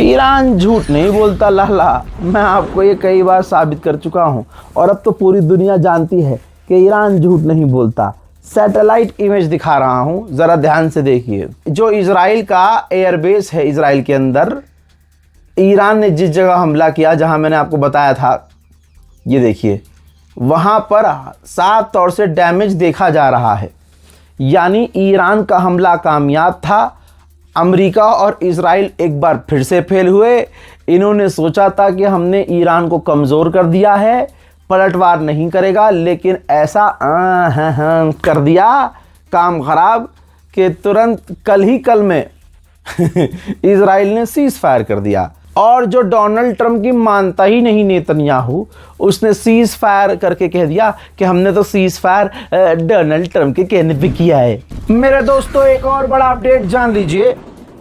Iran झूठ नहीं बोलता लाला, मैं आपको ये कई बार साबित कर चुका हूँ और अब तो पूरी दुनिया जानती है कि ईरान झूठ नहीं बोलता। सैटेलाइट इमेज दिखा रहा हूँ, ज़रा ध्यान से देखिए। जो इजराइल का एयरबेस है, इजराइल के अंदर ईरान ने जिस जगह हमला किया जहाँ मैंने आपको बताया था, ये देखिए वहाँ पर साफ तौर से डैमेज देखा जा रहा है। यानी ईरान का हमला कामयाब था। अमेरिका और इजराइल एक बार फिर से फेल हुए। इन्होंने सोचा था कि हमने ईरान को कमज़ोर कर दिया है, पलटवार नहीं करेगा, लेकिन ऐसा कर दिया काम ख़राब कि तुरंत कल में इजराइल ने सीज़ फायर कर दिया। और जो डोनाल्ड ट्रंप की मानता ही नहीं नेतन्याहू, उसने सीज़ फायर करके कह दिया कि हमने तो सीज़ फायर डोनाल्ड ट्रंप के कहने पे किया है। मेरे दोस्तों, एक और बड़ा अपडेट जान लीजिए।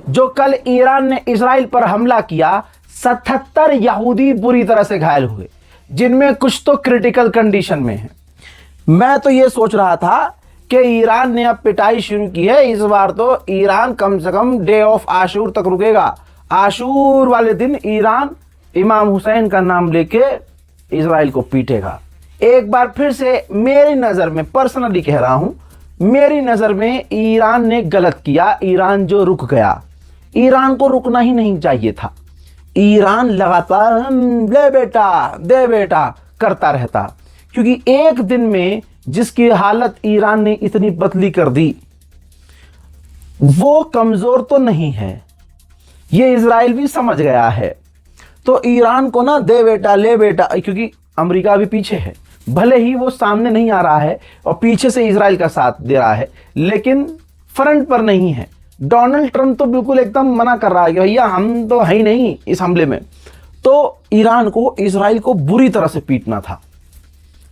जो कल ईरान ने इजराइल पर हमला किया, 77 यहूदी बुरी तरह से घायल हुए, जिनमें कुछ तो क्रिटिकल कंडीशन में है। मैं तो ये सोच रहा था कि ईरान ने अब पिटाई शुरू की है। इस बार तो ईरान कम से कम डे ऑफ आशूर तक रुकेगा। आशूर वाले दिन ईरान इमाम हुसैन का नाम लेके इजराइल को पीटेगा। एक बार फिर से मेरी नज़र में, पर्सनली कह रहा हूं, मेरी नज़र में ईरान ने गलत किया। ईरान जो रुक गया, ईरान को रुकना ही नहीं चाहिए था। ईरान लगातार दे बेटा करता रहता, क्योंकि एक दिन में जिसकी हालत ईरान ने इतनी बदली कर दी, वो कमज़ोर तो नहीं है, ये इजराइल भी समझ गया है। तो ईरान को ना दे बेटा ले बेटा, क्योंकि अमेरिका भी पीछे है, भले ही वो सामने नहीं आ रहा है और पीछे से इजराइल का साथ दे रहा है, लेकिन फ्रंट पर नहीं है। डोनाल्ड ट्रंप तो बिल्कुल एकदम मना कर रहा है कि भैया हम तो है ही नहीं इस हमले में। तो ईरान को इजराइल को बुरी तरह से पीटना था,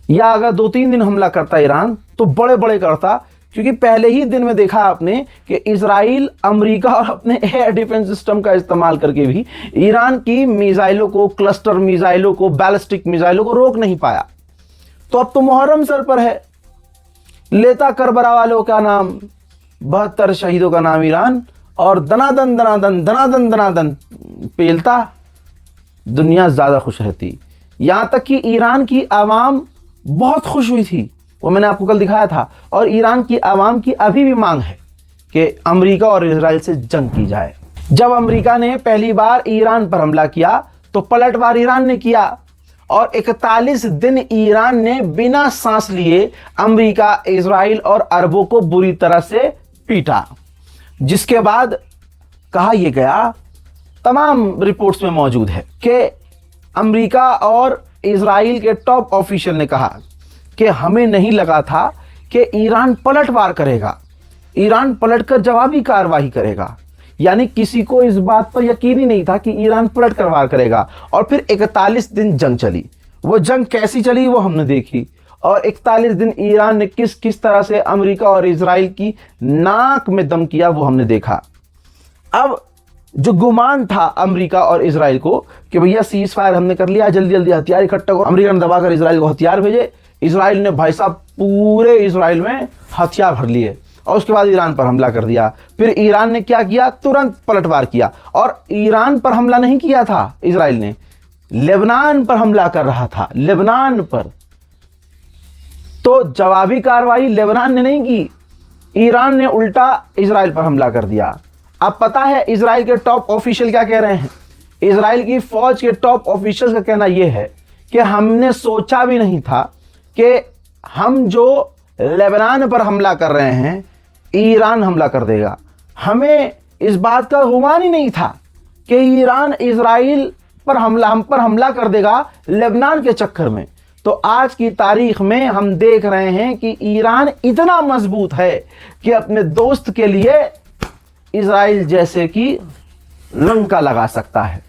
या अगर 2-3 दिन हमला करता ईरान तो बड़े बड़े करता, क्योंकि पहले ही दिन में देखा आपने कि इजराइल अमेरिका और अपने एयर डिफेंस सिस्टम का इस्तेमाल करके भी ईरान की मिसाइलों को, क्लस्टर मिसाइलों को, बैलिस्टिक मिसाइलों को रोक नहीं पाया। तो अब तो मुहर्रम सर पर है, लेता करबला वालों का नाम, 72 शहीदों का नाम ईरान, और दनादन दनादन दनादन दनादन पेलता, दुनिया ज़्यादा खुश रहती। यहाँ तक कि ईरान की आवाम बहुत खुश हुई थी, वो मैंने आपको कल दिखाया था। और ईरान की आवाम की अभी भी मांग है कि अमेरिका और इजराइल से जंग की जाए। जब अमेरिका ने पहली बार ईरान पर हमला किया तो पलटवार ईरान ने किया, और 41 दिन ईरान ने बिना सांस लिए अमेरिका, इजराइल और अरबों को बुरी तरह से पीटा। जिसके बाद कहा यह गया, तमाम रिपोर्ट्स में मौजूद है, कि अमेरिका और इजराइल के टॉप ऑफिशियल ने कहा कि हमें नहीं लगा था कि ईरान पलटवार करेगा, ईरान पलटकर जवाबी कार्रवाई करेगा। यानी किसी को इस बात पर यकीन ही नहीं था कि ईरान पलट कर वार करेगा। और फिर 41 दिन जंग चली। वो जंग कैसी चली वो हमने देखी, और 41 दिन ईरान ने किस किस तरह से अमेरिका और इजराइल की नाक में दम किया वो हमने देखा। अब जो गुमान था अमेरिका और इजराइल को कि भैया सीज फायर हमने कर लिया, जल्दी जल्दी हथियार इकट्ठा करो, अमेरिका ने दबाकर इजराइल को हथियार भेजे। इजराइल ने भाई साहब पूरे इजराइल में हथियार भर लिए और उसके बाद ईरान पर हमला कर दिया। फिर ईरान ने क्या किया, तुरंत पलटवार किया। और ईरान पर हमला नहीं किया था इजराइल ने, लेबनान पर हमला कर रहा था, लेबनान पर। तो जवाबी कार्रवाई लेबनान ने नहीं की, ईरान ने उल्टा इजराइल पर हमला कर दिया। अब पता है इजराइल के टॉप ऑफिशियल क्या कह रहे हैं? इजराइल की फौज के टॉप ऑफिशियल का कहना यह है कि हमने सोचा भी नहीं था कि हम जो लेबनान पर हमला कर रहे हैं, ईरान हमला कर देगा। हमें इस बात का गुमान ही नहीं था कि ईरान इजराइल पर हम पर हमला कर देगा लेबनान के चक्कर में। तो आज की तारीख में हम देख रहे हैं कि ईरान इतना मजबूत है कि अपने दोस्त के लिए इजराइल जैसे कि लंका लगा सकता है।